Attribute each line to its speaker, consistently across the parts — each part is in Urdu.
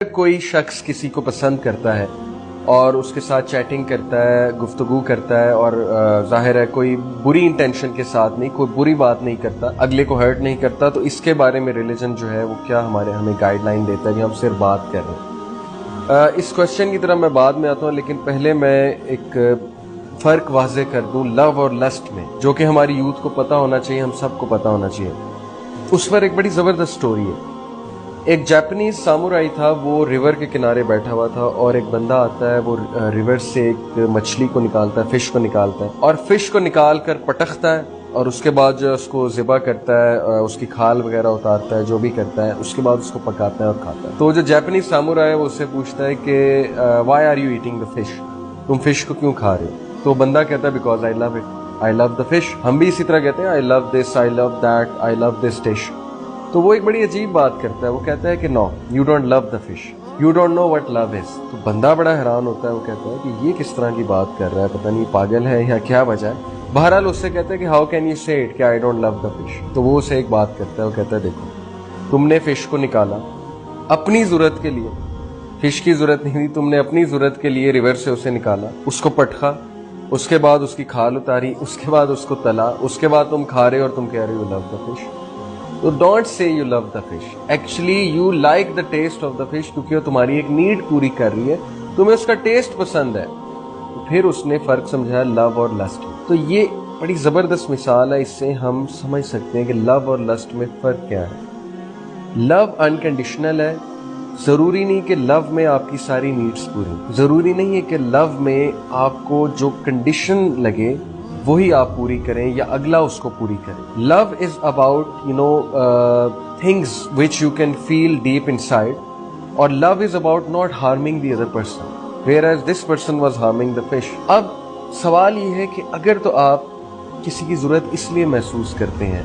Speaker 1: کوئی شخص کسی کو پسند کرتا ہے اور اس کے ساتھ چیٹنگ کرتا ہے، گفتگو کرتا ہے اور ظاہر ہے کوئی بری انٹینشن کے ساتھ نہیں، کوئی بری بات نہیں کرتا، اگلے کو ہرٹ نہیں کرتا، تو اس کے بارے میں ریلیجن جو ہے وہ کیا ہمیں گائیڈ لائن دیتا ہے کہ ہم صرف بات کر رہے ہیں۔ اس کوشچن کی طرف میں بعد میں آتا ہوں، لیکن پہلے میں ایک فرق واضح کر دوں لو اور لسٹ میں، جو کہ ہماری یوتھ کو پتہ ہونا چاہیے، ہم سب کو پتہ ہونا چاہیے۔ اس پر ایک بڑی زبردست سٹوری ہے۔ ایک جاپنیز سامورائی تھا، وہ ریور کے کنارے بیٹھا ہوا تھا اور ایک بندہ آتا ہے، وہ ریور سے ایک مچھلی کو نکالتا ہے، فش کو نکالتا ہے اور فش کو نکال کر پٹختا ہے اور اس کے بعد جو اس کو ذبح کرتا ہے، اس کی کھال وغیرہ اتارتا ہے، جو بھی کرتا ہے، اس کے بعد اس کو پکاتا ہے اور کھاتا ہے۔ تو جو جاپنیز سامورائی ہے وہ اس سے پوچھتا ہے کہ why are you eating the fish, تم فش کو کیوں کھا رہے ہو؟ تو بندہ کہتا ہے because I love it, I love the fish. ہم بھی اسی طرح کہتے ہیں آئی لو دس، آئی لو that, I love this dish. تو وہ ایک بڑی عجیب بات کرتا ہے، وہ کہتا ہے کہ no you don't love the fish, you don't know what love is. تو بندہ بڑا حیران ہوتا ہے، وہ کہتا ہے کہ یہ کس طرح کی بات کر رہا ہے، پتہ نہیں پاگل ہے یا کیا وجہ ہے۔ بہرحال اس سے کہتا ہے کہ ہاؤ کین یو سے اٹ کہ I don't love the fish. تو وہ اسے ایک بات کرتا ہے، وہ کہتا ہے دیکھو تم نے فش کو نکالا اپنی ضرورت کے لیے، فش کی ضرورت نہیں تھی، تم نے اپنی ضرورت کے لیے ریور سے اسے نکالا، اس کو پٹخا، اس کے بعد اس کی کھال اتاری، اس کے بعد اس کو تلا، اس کے بعد تم کھا رہے اور تم کہہ رہے ہو لو دا فش۔ تو don't say you love the fish, actually you like the taste of the fish, کیونکہ وہ تمہاری ایک نیڈ پوری کر رہی ہے، تمہیں اس کا ٹیسٹ پسند ہے۔ تو پھر اس نے فرق سمجھایا لو اور لسٹ۔ تو یہ بڑی زبردست مثال ہے، اس سے ہم سمجھ سکتے ہیں کہ لو اور لسٹ میں فرق کیا ہے۔ لو انکنڈیشنل ہے، ضروری نہیں کہ لو میں آپ کی ساری نیڈز پوری، ضروری نہیں ہے کہ لو میں آپ کو جو کنڈیشن لگے وہی آپ پوری کریں یا اگلا اس کو پوری کریں۔ Love is about things which you can feel deep inside, اور love is about not harming the other person whereas this person was harming the fish. اب سوال یہ ہے کہ اگر تو آپ کسی کی ضرورت اس لیے محسوس کرتے ہیں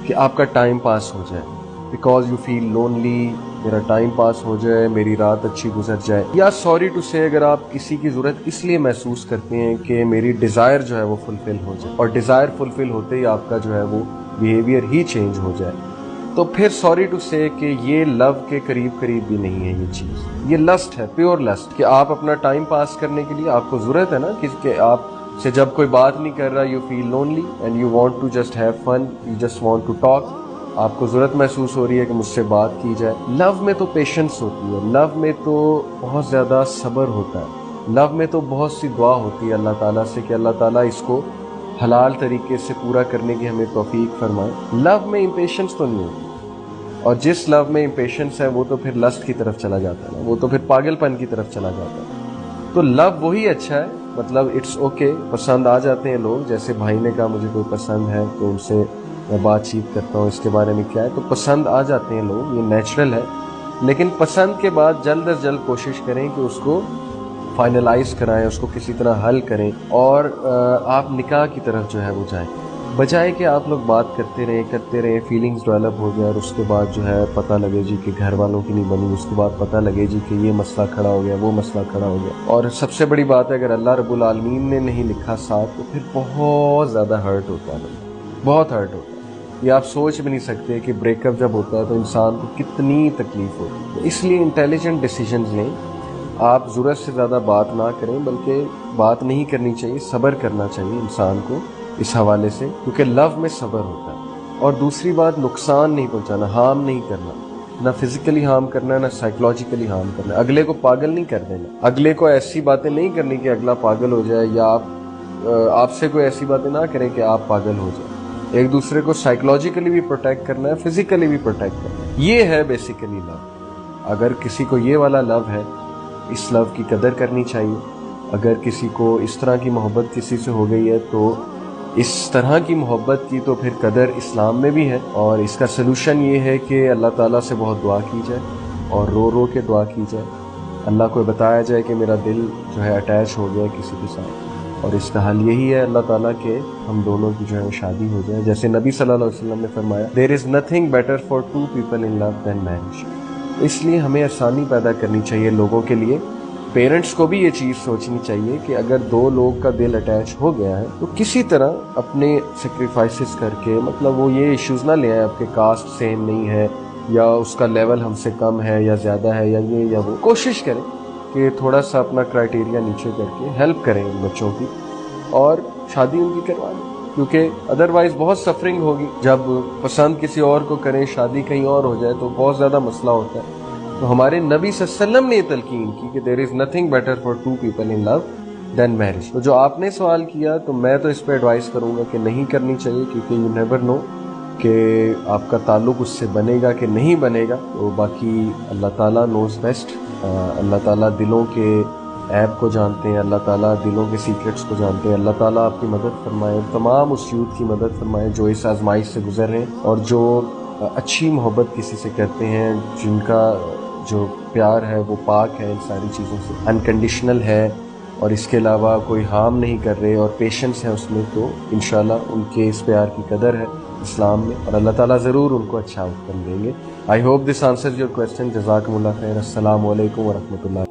Speaker 1: کہ آپ کا ٹائم پاس ہو جائے، بیکاز یو فیل لونلی، میرا ٹائم پاس ہو جائے، میری رات اچھی گزر جائے، یا سوری ٹو سے اگر آپ کسی کی ضرورت اس لیے محسوس کرتے ہیں کہ میری ڈیزائر جو ہے وہ فلفل ہو جائے، اور ڈیزائر فلفل ہوتے ہی آپ کا جو ہے وہ بیہیویئر ہی چینج ہو جائے، تو پھر سوری ٹو سے کہ یہ لو کے قریب بھی نہیں ہے یہ چیز، یہ لسٹ ہے، پیور لسٹ، کہ آپ اپنا ٹائم پاس کرنے کے لیے آپ کو ضرورت ہے نا کہ آپ سے جب کوئی بات نہیں کر رہا، you feel lonely and you want to just have fun, you just want to talk, آپ کو ضرورت محسوس ہو رہی ہے کہ مجھ سے بات کی جائے۔ لو میں تو پیشنس ہوتی ہے، لو میں تو بہت زیادہ صبر ہوتا ہے، لو میں تو بہت سی دعا ہوتی ہے اللہ تعالیٰ سے کہ اللہ تعالیٰ اس کو حلال طریقے سے پورا کرنے کی ہمیں توفیق فرمائے۔ لو میں امپیشنس تو نہیں ہوتی، اور جس لو میں امپیشنس ہے وہ تو پھر لسٹ کی طرف چلا جاتا ہے، وہ تو پھر پاگل پن کی طرف چلا جاتا ہے۔ تو لو وہی اچھا ہے، مطلب اٹس اوکے، پسند آ جاتے ہیں لوگ، جیسے بھائی نے کہا مجھے کوئی پسند ہے تو ان سے میں بات چیت کرتا ہوں اس کے بارے میں کیا ہے، تو پسند آ جاتے ہیں لوگ، یہ نیچرل ہے، لیکن پسند کے بعد جلد از جلد کوشش کریں کہ اس کو فائنلائز کرائیں، اس کو کسی طرح حل کریں، اور آپ نکاح کی طرف جو ہے وہ جائیں، بجائے کہ آپ لوگ بات کرتے رہیں، فیلنگز ڈیولپ ہو جائے، اور اس کے بعد جو ہے پتہ لگے جی کہ گھر والوں کی نہیں بنی، اس کے بعد پتہ لگے جی کہ یہ مسئلہ کھڑا ہو گیا، وہ مسئلہ کھڑا ہو گیا۔ اور سب سے بڑی بات ہے اگر اللہ رب العالمین نے نہیں لکھا ساتھ، تو پھر بہت زیادہ ہرٹ ہوتا ہے، بہت ہرٹ ہوتا ہے۔ یہ آپ سوچ بھی نہیں سکتے کہ بریک اپ جب ہوتا ہے تو انسان کو کتنی تکلیف ہوتی ہے۔ اس لیے انٹیلیجنٹ ڈیسیجنز لیں، آپ ضرورت سے زیادہ بات نہ کریں، بلکہ بات نہیں کرنی چاہیے، صبر کرنا چاہیے انسان کو اس حوالے سے، کیونکہ لو میں صبر ہوتا ہے۔ اور دوسری بات، نقصان نہیں پہنچانا، ہارم نہیں کرنا، نہ فزیکلی ہارم کرنا ہے، نہ سائیکولوجیکلی ہارم کرنا ہے، اگلے کو پاگل نہیں کر دینا، اگلے کو ایسی باتیں نہیں کرنی کہ اگلا پاگل ہو جائے، یا آپ سے کوئی ایسی باتیں نہ کریں کہ آپ پاگل ہو جائیں۔ ایک دوسرے کو سائیکولوجیکلی بھی پروٹیکٹ کرنا ہے، فزیکلی بھی پروٹیکٹ کرنا ہے، یہ ہے بیسیکلی لو۔ اگر کسی کو یہ والا لو ہے، اس لو کی قدر کرنی چاہیے۔ اگر کسی کو اس طرح کی محبت کسی سے ہو گئی ہے تو اس طرح کی محبت کی تو پھر قدر اسلام میں بھی ہے، اور اس کا سلوشن یہ ہے کہ اللہ تعالیٰ سے بہت دعا کی جائے، اور رو رو کے دعا کی جائے، اللہ کو بتایا جائے کہ میرا دل جو ہے اٹیچ ہو گیا کسی کے ساتھ، اور اس کا حل یہی ہے اللہ تعالیٰ کہ ہم دونوں کی جو ہے شادی ہو جائے، جیسے نبی صلی اللہ علیہ وسلم نے فرمایا there is nothing better for two people in love than marriage۔ اس لیے ہمیں آسانی پیدا کرنی چاہیے لوگوں کے لیے۔ پیرنٹس کو بھی یہ چیز سوچنی چاہیے کہ اگر دو لوگ کا دل اٹیچ ہو گیا ہے تو کسی طرح اپنے سیکریفائسز کر کے، مطلب وہ یہ ایشوز نہ لے آئیں آپ کے کاسٹ سیم نہیں ہے، یا اس کا لیول ہم سے کم ہے یا زیادہ ہے یا یہ یا وہ، کوشش کریں کہ تھوڑا سا اپنا کرائٹیریا نیچے کر کے ہیلپ کریں ان بچوں کی اور شادی ان کی کروا لیں، کیونکہ ادروائز بہت سفرنگ ہوگی جب پسند کسی اور کو کریں، شادی کہیں اور ہو جائے تو بہت زیادہ مسئلہ ہوتا ہے. تو ہمارے نبی صلی اللہ علیہ وسلم نے یہ تلقین کی کہ there is nothing better for two people in love than marriage. تو جو آپ نے سوال کیا تو میں تو اس پہ ایڈوائز کروں گا کہ نہیں کرنی چاہیے، کیونکہ یو نیور نو کہ آپ کا تعلق اس سے بنے گا کہ نہیں بنے گا. تو باقی اللہ تعالیٰ نوز بیسٹ. اللہ تعالیٰ دلوں کے عیب کو جانتے ہیں، اللہ تعالیٰ دلوں کے سیکرٹس کو جانتے ہیں. اللہ تعالیٰ آپ کی مدد فرمائے، تمام اس یوتھ کی مدد فرمائے جو اس آزمائش سے گزر رہے ہیں اور جو اچھی محبت کسی سے کرتے ہیں، جن کا جو پیار ہے وہ پاک ہے ان ساری چیزوں سے، انکنڈیشنل ہے اور اس کے علاوہ کوئی ہارم نہیں کر رہے اور پیشنس ہے اس میں. تو انشاءاللہ ان کے اس پیار کی قدر ہے اسلام میں اور اللہ تعالیٰ ضرور ان کو اچھا آؤٹ کم دیں گے. I hope this answers your question. جزاکم اللہ خیر. السلام علیکم ورحمۃ اللہ.